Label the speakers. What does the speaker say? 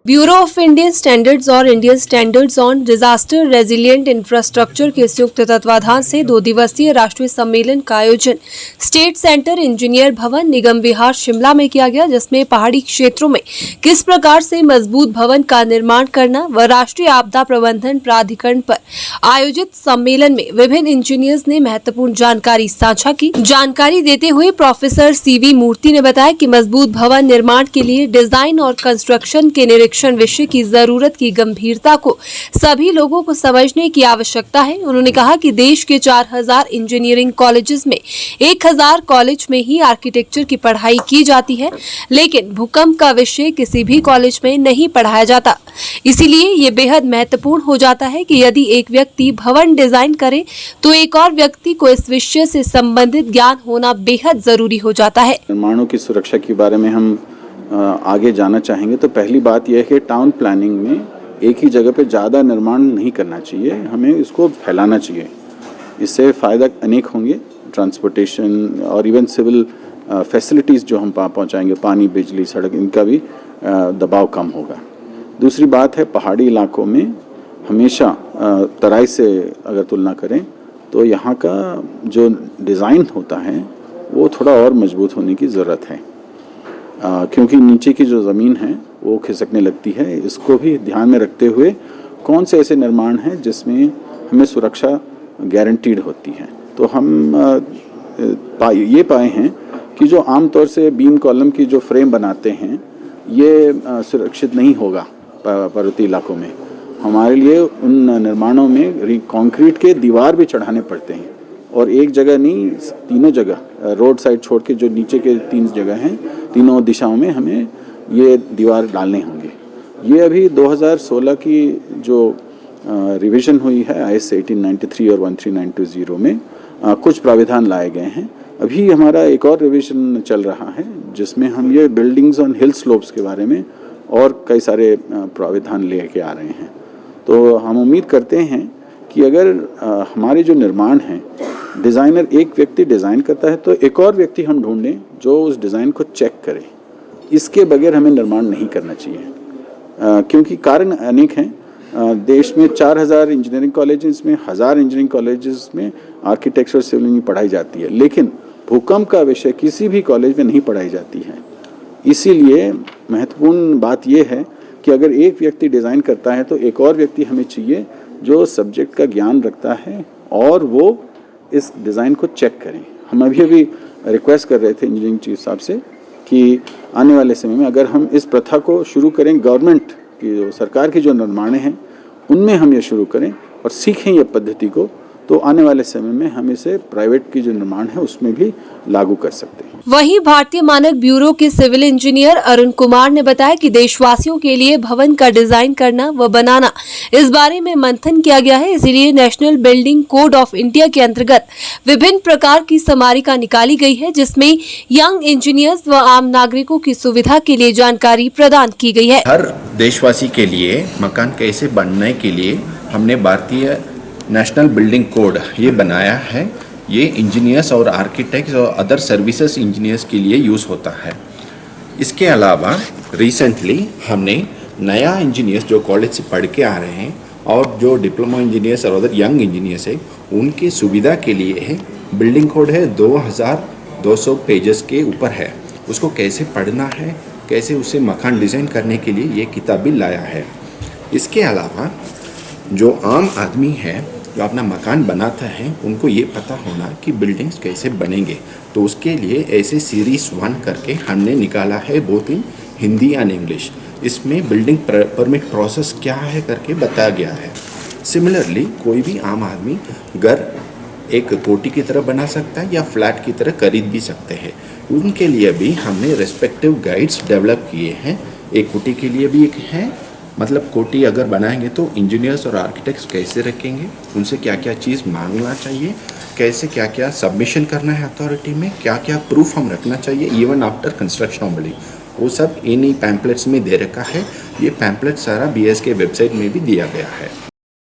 Speaker 1: Bureau of Indian standards और Indian standards on disaster resilient infrastructure के संयुक्त तत्वाधान से 2 दिवसीय राष्ट्रीय सम्मेलन का आयोजन स्टेट सेंटर इंजीनियर भवन निगम विहार शिमला में किया गया, जिसमें पहाड़ी क्षेत्रों में किस प्रकार से मजबूत भवन का निर्माण करना व राष्ट्रीय आपदा प्रबंधन प्राधिकरण पर आयोजित सम्मेलन में विभिन्न इंजीनियर्स ने महत्वपूर्ण जानकारी साझा की। जानकारी देते हुए प्रोफेसर सीवी मूर्ति ने बताया कि मजबूत भवन निर्माण के लिए डिजाइन और कंस्ट्रक्शन के निरीक्षण विषय की जरूरत की गंभीरता को सभी लोगों को समझने की आवश्यकता है। उन्होंने कहा कि देश के 4000 इंजीनियरिंग कॉलेजेस में 1000 कॉलेज में ही आर्किटेक्चर की पढ़ाई की जाती है, लेकिन भूकंप का विषय किसी भी कॉलेज में नहीं पढ़ाया जाता। इसीलिए ये बेहद महत्वपूर्ण हो जाता है कि यदि एक व्यक्ति भवन डिजाइन करे तो एक और व्यक्ति को इस विषय से संबंधित ज्ञान होना बेहद जरूरी हो जाता है।
Speaker 2: निर्माणों की सुरक्षा के बारे में हम आगे जाना चाहेंगे तो पहली बात यह है कि टाउन प्लानिंग में एक ही जगह पे ज़्यादा निर्माण नहीं करना चाहिए, हमें इसको फैलाना चाहिए। इससे फ़ायदा अनेक होंगे, ट्रांसपोर्टेशन और इवन सिविल फैसिलिटीज़ जो हम पहुंचाएंगे, पानी, बिजली, सड़क, इनका भी दबाव कम होगा। दूसरी बात है, पहाड़ी इलाकों में हमेशा तराई से अगर तुलना करें तो यहाँ का जो डिज़ाइन होता है वो थोड़ा और मजबूत होने की ज़रूरत है, क्योंकि नीचे की जो ज़मीन है वो खिसकने लगती है। इसको भी ध्यान में रखते हुए कौन से ऐसे निर्माण हैं जिसमें हमें सुरक्षा गारंटीड होती है। तो हम ये पाए हैं कि जो आमतौर से बीम कॉलम की जो फ्रेम बनाते हैं ये सुरक्षित नहीं होगा पर्वतीय इलाकों में। हमारे लिए उन निर्माणों में कंक्रीट के दीवार भी चढ़ाने पड़ते हैं, और एक जगह नहीं, तीनों जगह रोड साइड छोड़ के जो नीचे के 3 जगह हैं, तीनों दिशाओं में हमें ये दीवार डालने होंगे। ये अभी 2016 की जो रिवीजन हुई है IS 1893 और 13920 में कुछ प्राविधान लाए गए हैं। अभी हमारा एक और रिवीजन चल रहा है जिसमें हम ये बिल्डिंग्स ऑन हिल स्लोप्स के बारे में और कई सारे प्राविधान लेके आ रहे हैं। तो हम उम्मीद करते हैं कि अगर हमारे जो निर्माण हैं, डिज़ाइनर एक व्यक्ति डिज़ाइन करता है तो एक और व्यक्ति हम ढूंढें जो उस डिज़ाइन को चेक करे। इसके बगैर हमें निर्माण नहीं करना चाहिए, क्योंकि कारण अनेक हैं। देश में 4000 इंजीनियरिंग कॉलेजेस में 1000 इंजीनियरिंग कॉलेजेस में आर्किटेक्चर सिविल इंजीनियरिंग पढ़ाई जाती है, लेकिन भूकंप का विषय किसी भी कॉलेज में नहीं पढ़ाई जाती है। इसीलिए महत्वपूर्ण बात यह है कि अगर एक व्यक्ति डिज़ाइन करता है तो एक और व्यक्ति हमें चाहिए जो सब्जेक्ट का ज्ञान रखता है और वो इस डिज़ाइन को चेक करें। हम अभी रिक्वेस्ट कर रहे थे इंजीनियरिंग चीफ साहब से कि आने वाले समय में अगर हम इस प्रथा को शुरू करें, गवर्नमेंट की जो सरकार की जो निर्माण हैं उनमें हम ये शुरू करें और सीखें ये पद्धति को, तो आने वाले समय में हम इसे प्राइवेट की जो निर्माण है उसमें भी लागू कर सकते हैं।
Speaker 1: वहीं भारतीय मानक ब्यूरो के सिविल इंजीनियर अरुण कुमार ने बताया कि देशवासियों के लिए भवन का डिजाइन करना व बनाना, इस बारे में मंथन किया गया है। इसीलिए national building code of India के अंतर्गत विभिन्न प्रकार की स्मारिका निकाली गई है, जिसमें यंग इंजीनियर्स व आम नागरिकों की सुविधा के लिए जानकारी प्रदान की गई है।
Speaker 3: हर देशवासी के लिए मकान कैसे बनने के लिए हमने भारतीय नेशनल बिल्डिंग कोड ये बनाया है। ये इंजीनियर्स और आर्किटेक्ट्स और अदर सर्विसेज इंजीनियर्स के लिए यूज़ होता है। इसके अलावा रिसेंटली हमने नया इंजीनियर्स जो कॉलेज से पढ़ के आ रहे हैं और जो डिप्लोमा इंजीनियर्स और अदर यंग इंजीनियर्स है उनकी सुविधा के लिए है बिल्डिंग कोड है 2200 पेजेस के ऊपर है। उसको कैसे पढ़ना है, कैसे उसे मकान डिज़ाइन करने के लिए ये किताब भी लाया है। इसके अलावा जो आम आदमी है जो अपना मकान बनाता है उनको ये पता होना कि बिल्डिंग्स कैसे बनेंगे, तो उसके लिए ऐसे सीरीज़ 1 करके हमने निकाला है, both in Hindi and English. इसमें बिल्डिंग परमिट प्रोसेस क्या है करके बताया गया है। सिमिलरली कोई भी आम आदमी घर एक कोठी की तरह बना सकता है या फ्लैट की तरह खरीद भी सकते हैं। उनके लिए भी हमने रेस्पेक्टिव गाइड्स डेवलप किए हैं। एक कोठी के लिए भी एक है, मतलब कोठी अगर बनाएंगे तो इंजीनियर्स और आर्किटेक्ट्स कैसे रखेंगे, उनसे क्या क्या चीज़ मांगना चाहिए, कैसे क्या क्या सबमिशन करना है अथॉरिटी में, क्या क्या प्रूफ हम रखना चाहिए even after construction of building, वो सब इन्हीं पैम्पलेट्स में दे रखा है। ये पैम्पलेट सारा BS के वेबसाइट में भी दिया गया है।